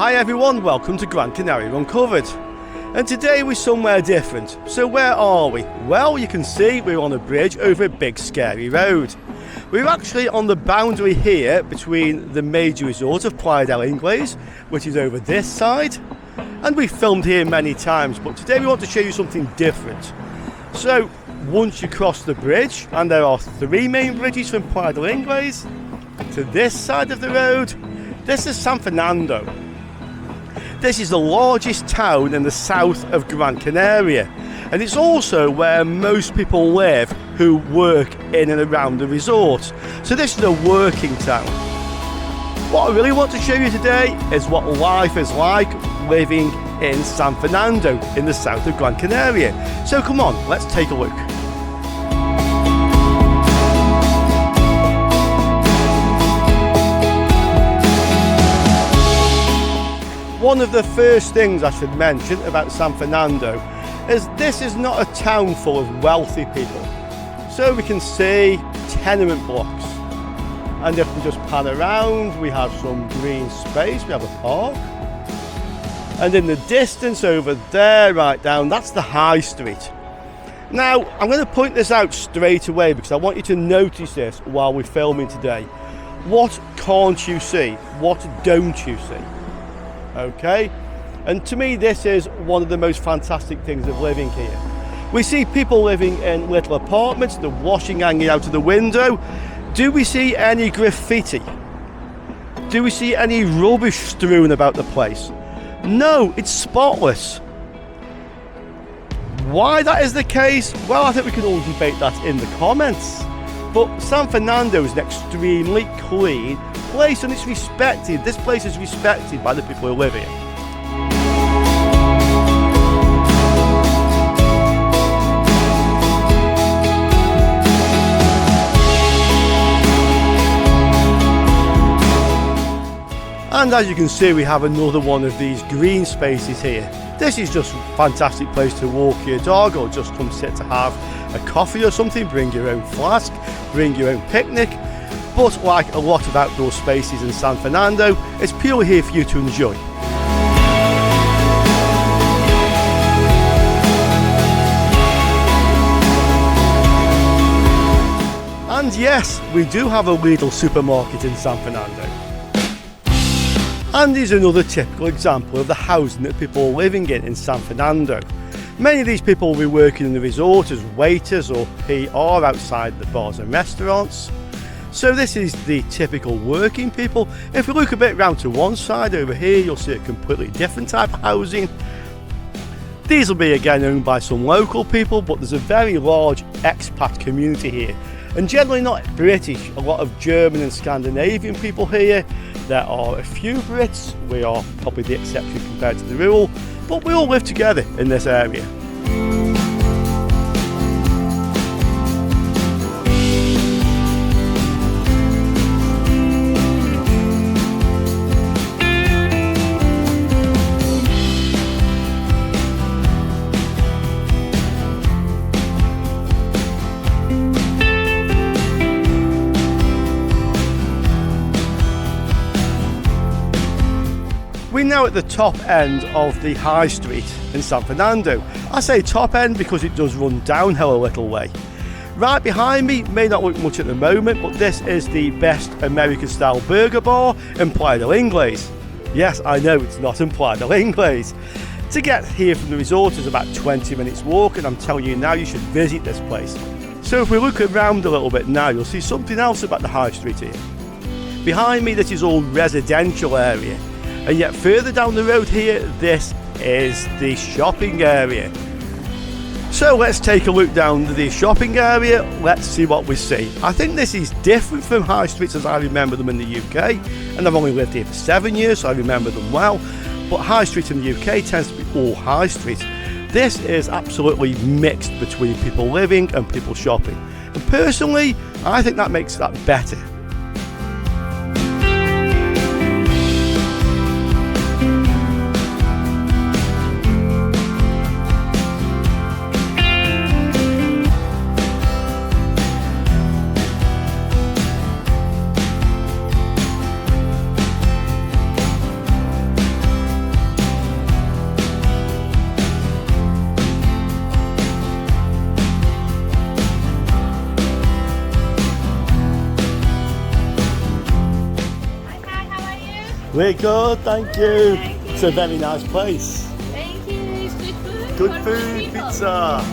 Hi everyone, welcome to Gran Canaria Uncovered. And today we're somewhere different. So where are we? Well, you can see we're on a bridge over a big scary road. We're actually on the boundary here between the major resort of Playa del Inglés, which is over this side. And we filmed here many times, but today we want to show you something different. So once you cross the bridge, and there are three main bridges from Playa del Inglés to this side of the road, this is San Fernando. This is the largest town in the south of Gran Canaria, and it's also where most people live who work in and around the resort. So this is a working town. What I really want to show you today is what life is like living in San Fernando in the south of Gran Canaria. So come on, let's take a look. One of the first things I should mention about San Fernando is this is not a town full of wealthy people. So we can see tenement blocks, and if we just pan around, we have some green space, we have a park, and in the distance over there, right down, that's the high street. Now I'm going to point this out straight away because I want you to notice this while we're filming today. What can't you see? What don't you see? Okay, and to me this is one of the most fantastic things of living here. We see people living in little apartments, the washing hanging out of the window. Do we see any graffiti? Do we see any rubbish strewn about the place? No, it's spotless. Why that is the case? Well, I think we can all debate that in the comments. But San Fernando is an extremely clean place, and it's respected. This place is respected by the people who live here. And as you can see, we have another one of these green spaces here. This is just a fantastic place to walk your dog or just come sit to have a coffee or something. Bring your own flask, bring your own picnic. But like a lot of outdoor spaces in San Fernando, it's purely here for you to enjoy. And yes, we do have a Lidl supermarket in San Fernando. And here's another typical example of the housing that people are living in San Fernando. Many of these people will be working in the resort as waiters or PR outside the bars and restaurants. So this is the typical working people. If we look a bit round to one side over here, you'll see a completely different type of housing. These will be again owned by some local people, but there's a very large expat community here. And generally not British, a lot of German and Scandinavian people here. There are a few Brits, we are probably the exception compared to the rule, but we all live together in this area. We're now at the top end of the high street in San Fernando. I say top end because it does run downhill a little way. Right behind me, may not look much at the moment, but this is the best American style burger bar in Playa del Inglés. Yes, I know it's not in Playa del Inglés. To get here from the resort is about 20 minutes walk, and I'm telling you now, you should visit this place. So if we look around a little bit now, you'll see something else about the high street here. Behind me, this is all residential area. And yet further down the road here, this is the shopping area. So let's take a look down the shopping area, let's see what we see. I think this is different from high streets as I remember them in the UK, and I've only lived here for 7 years, so I remember them well. But high street in the UK tends to be all high street. This is absolutely mixed between people living and people shopping. And personally, I think that makes that better. We're good, thank you. Thank you. It's a very nice place. Thank you. It's good food. Good for food, people. pizza.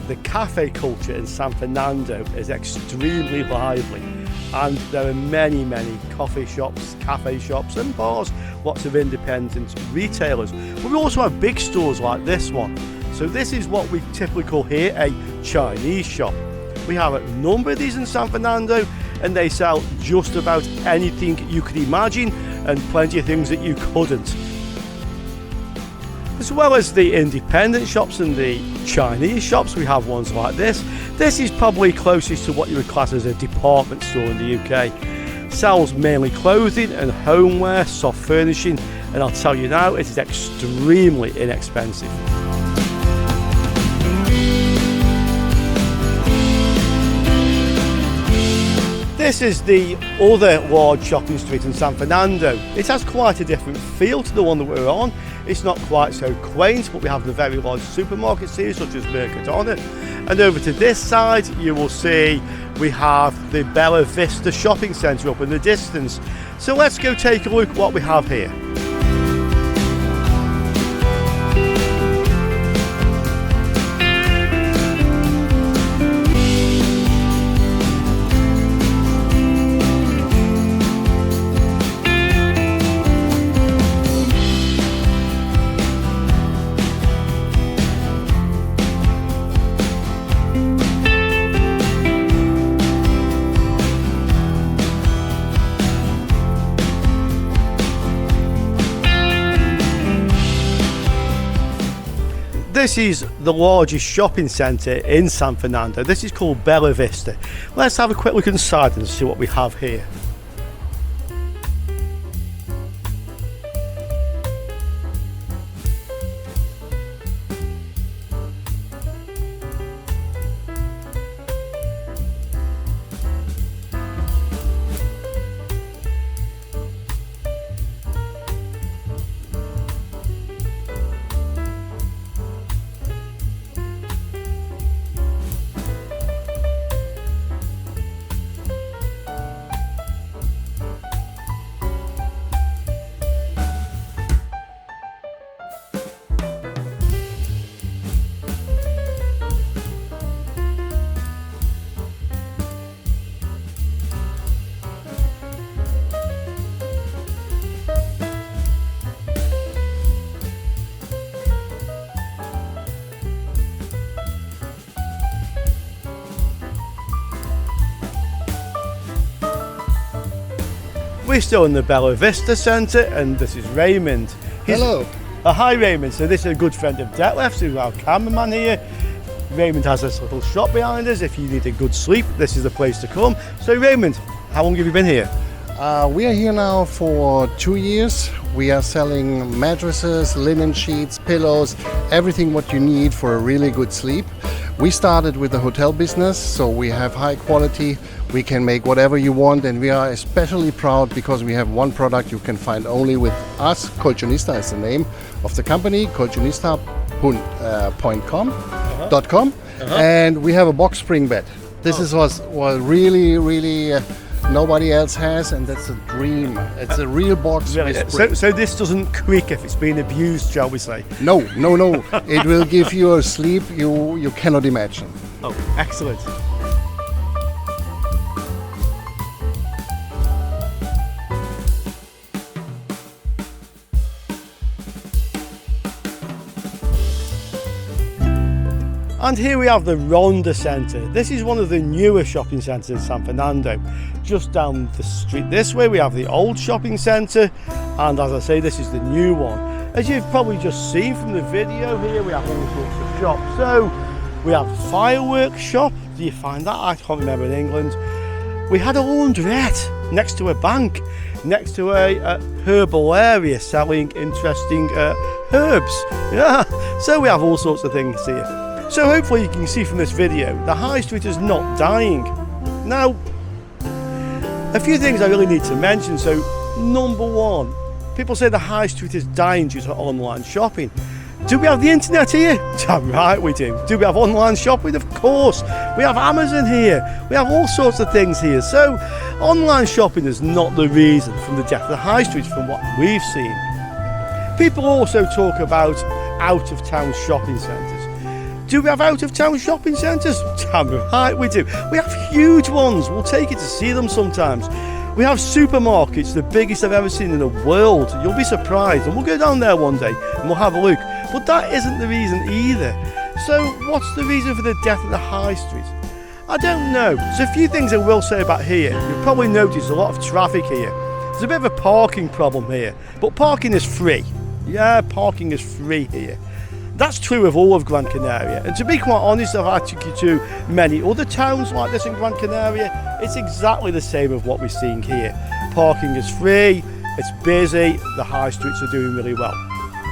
The cafe culture in San Fernando is extremely lively, and there are many coffee shops, cafe shops and bars, lots of independent retailers. But we also have big stores like this one. So this is what we typically call here a Chinese shop. We have a number of these in San Fernando, and they sell just about anything you could imagine and plenty of things that you couldn't. As well as the independent shops and the Chinese shops, we have ones like this. This is probably closest to what you would class as a department store in the UK. Sells mainly clothing and homeware, soft furnishing, and I'll tell you now, it is extremely inexpensive. This is the other large shopping street in San Fernando. It has quite a different feel to the one that we're on. It's not quite so quaint, but we have the very large supermarkets here, such as Mercadona. And over to this side, you will see we have the Bella Vista shopping centre up in the distance. So let's go take a look at what we have here. This is the largest shopping centre in San Fernando. This is called Bella Vista. Let's have a quick look inside and see what we have here. We're still in the Bella Vista Centre, and this is Raymond. Hello. Hi Raymond, so this is a good friend of Detlef, who's our cameraman here. Raymond has this little shop behind us. If you need a good sleep, this is the place to come. So Raymond, how long have you been here? We are here now for 2 years. We are selling mattresses, linen sheets, pillows, everything what you need for a really good sleep. We started with the hotel business, so we have high quality. We can make whatever you want, and we are especially proud because we have one product you can find only with us. Colchonista is the name of the company, colchonista.com. And we have a box spring bed. This is what really nobody else has, and that's a dream. It's a real box. So this doesn't creak if it's been abused, shall we say? No. It will give you a sleep you cannot imagine. Oh, excellent. And here we have the Ronda Centre. This is one of the newer shopping centres in San Fernando. Just down the street this way we have the old shopping centre, and as I say, this is the new one. As you've probably just seen from the video here, we have all sorts of shops. So we have a fireworks shop. Do you find that? I can't remember in England. We had a laundrette next to a bank, next to a herbal area selling interesting herbs. Yeah, so we have all sorts of things here. So hopefully you can see from this video, the high street is not dying. Now, a few things I really need to mention. So number one, people say the high street is dying due to online shopping. Do we have the internet here? Damn right we do. Do we have online shopping? Of course. We have Amazon here. We have all sorts of things here. So online shopping is not the reason from the death of the high street from what we've seen. People also talk about out of town shopping centres. Do we have out of town shopping centres? Damn right we do. We have huge ones. We'll take it to see them sometimes. We have supermarkets, the biggest I've ever seen in the world. You'll be surprised, and we'll go down there one day and we'll have a look. But that isn't the reason either. So what's the reason for the death of the high street? I don't know. There's a few things I will say about here. You'll probably notice a lot of traffic here. There's a bit of a parking problem here, but parking is free. Yeah, parking is free here. That's true of all of Gran Canaria, and to be quite honest, I've taken you to many other towns like this in Gran Canaria. It's exactly the same of what we're seeing here. Parking is free, it's busy, the high streets are doing really well.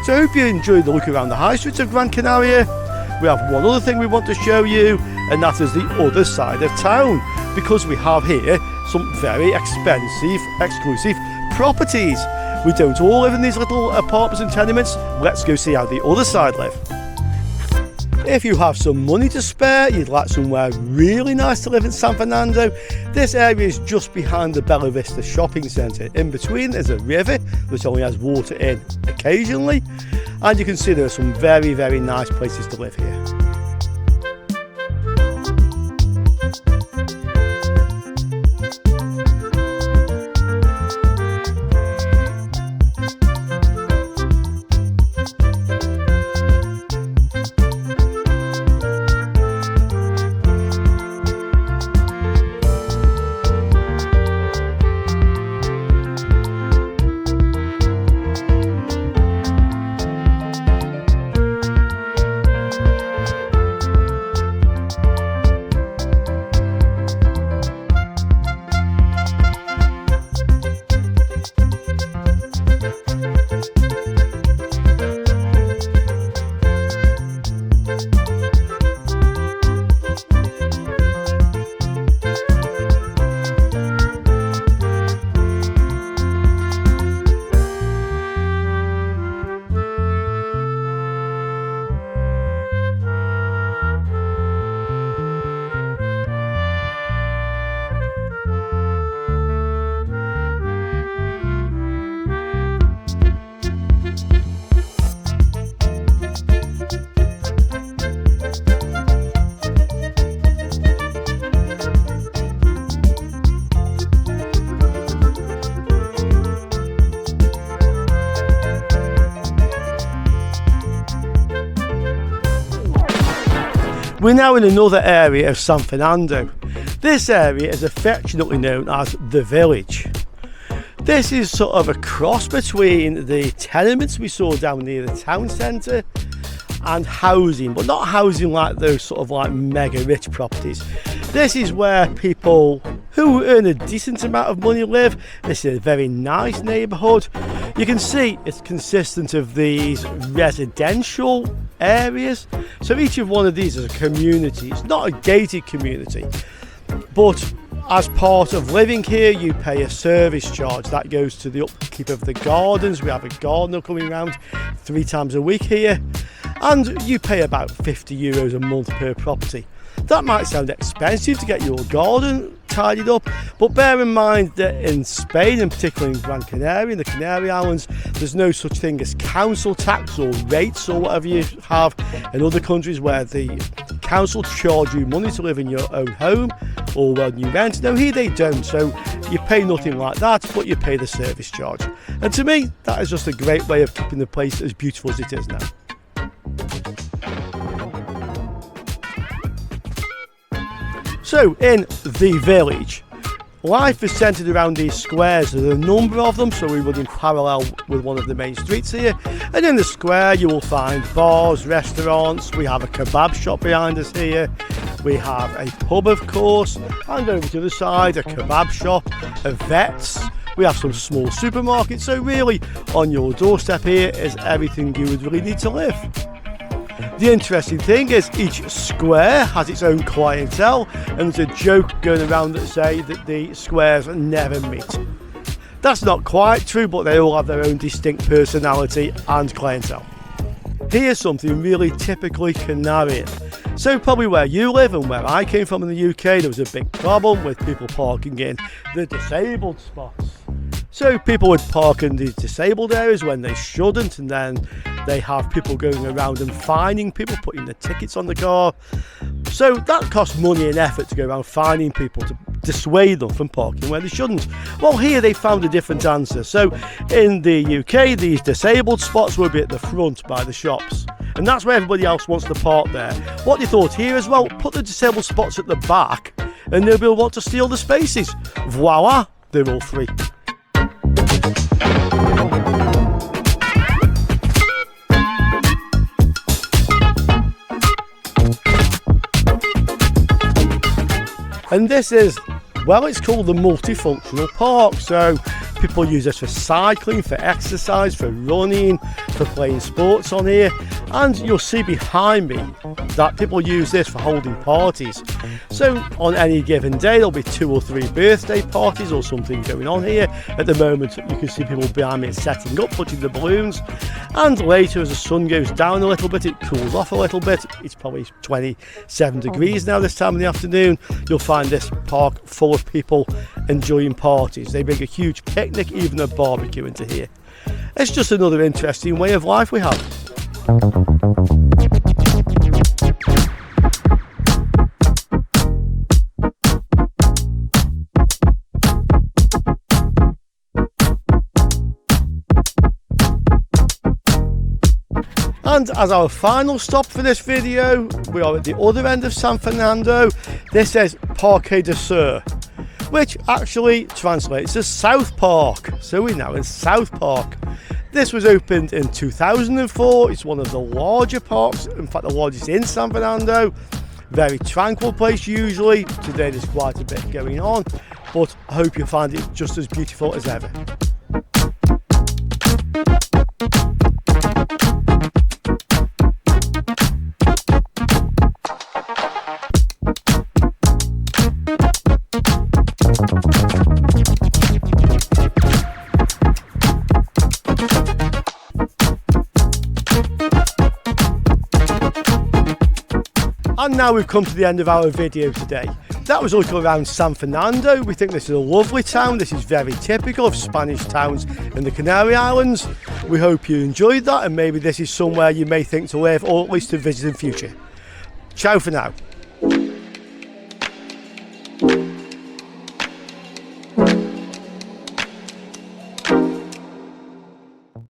So I hope you enjoyed the look around the high streets of Gran Canaria. We have one other thing we want to show you, and that is the other side of town, because we have here some very expensive, exclusive properties. We don't all live in these little apartments and tenements. Let's go see how the other side live. If you have some money to spare, you'd like somewhere really nice to live in San Fernando, this area is just behind the Bella Vista shopping centre. In between there's a river which only has water in occasionally, and you can see there are some very, very nice places to live here. We're now in another area of San Fernando. This area is affectionately known as the Village. This is sort of a cross between the tenements we saw down near the town centre and housing, but not housing like those sort of like mega rich properties. This is where people who earn a decent amount of money live. This is a very nice neighbourhood. You can see it's consistent of these residential areas. So each of one of these is a community. It's not a gated community, but as part of living here you pay a service charge that goes to the upkeep of the gardens. We have a gardener coming around 3 times a week here, and you pay about €50 a month per property. That might sound expensive to get your garden tidied up, but bear in mind that in Spain, and particularly in Gran Canaria, in the Canary Islands, there's no such thing as council tax or rates or whatever you have in other countries where the council charge you money to live in your own home or when you rent. No, here they don't, so you pay nothing like that, but you pay the service charge. And to me, that is just a great way of keeping the place as beautiful as it is now. So in the village, life is centred around these squares. There's a number of them, so we run in parallel with one of the main streets here. And in the square you will find bars, restaurants. We have a kebab shop behind us here. We have a pub, of course, and over to the side a kebab shop, a vet's. We have some small supermarkets, so really on your doorstep here is everything you would really need to live. The interesting thing is each square has its own clientele, and there's a joke going around that say that the squares never meet. That's not quite true, but they all have their own distinct personality and clientele. Here's something really typically Canarian. So probably where you live and where I came from in the UK, there was a big problem with people parking in the disabled spots. So people would park in these disabled areas when they shouldn't, and then they have people going around and fining people, putting the tickets on the car. So that costs money and effort to go around fining people to dissuade them from parking where they shouldn't. Well, here they found a different answer. So in the UK, these disabled spots will be at the front by the shops, and that's where everybody else wants to park there. What they thought here as well, put the disabled spots at the back and nobody will want to steal the spaces. Voila, they're all free. And this is, well, it's called the multifunctional park. So people use this for cycling, for exercise, for running, for playing sports on here. And you'll see behind me that people use this for holding parties. So on any given day, there'll be 2 or 3 birthday parties or something going on here. At the moment, you can see people behind me setting up, putting the balloons. And later, as the sun goes down a little bit, it cools off a little bit. It's probably 27 degrees now this time in the afternoon. You'll find this park full of people enjoying parties. They bring a huge picnic, even a barbecue into here. It's just another interesting way of life we have. And as our final stop for this video, we are at the other end of San Fernando. This says Parque de Sur, which actually translates as South Park. So we're now in South Park. This was opened in 2004. It's one of the larger parks, in fact the largest in San Fernando. Very tranquil place usually. Today there's quite a bit going on, but I hope you find it just as beautiful as ever. And now we've come to the end of our video today. That was a look around San Fernando. We think this is a lovely town. This is very typical of Spanish towns in the Canary Islands. We hope you enjoyed that, and maybe this is somewhere you may think to live or at least to visit in future. Ciao for now.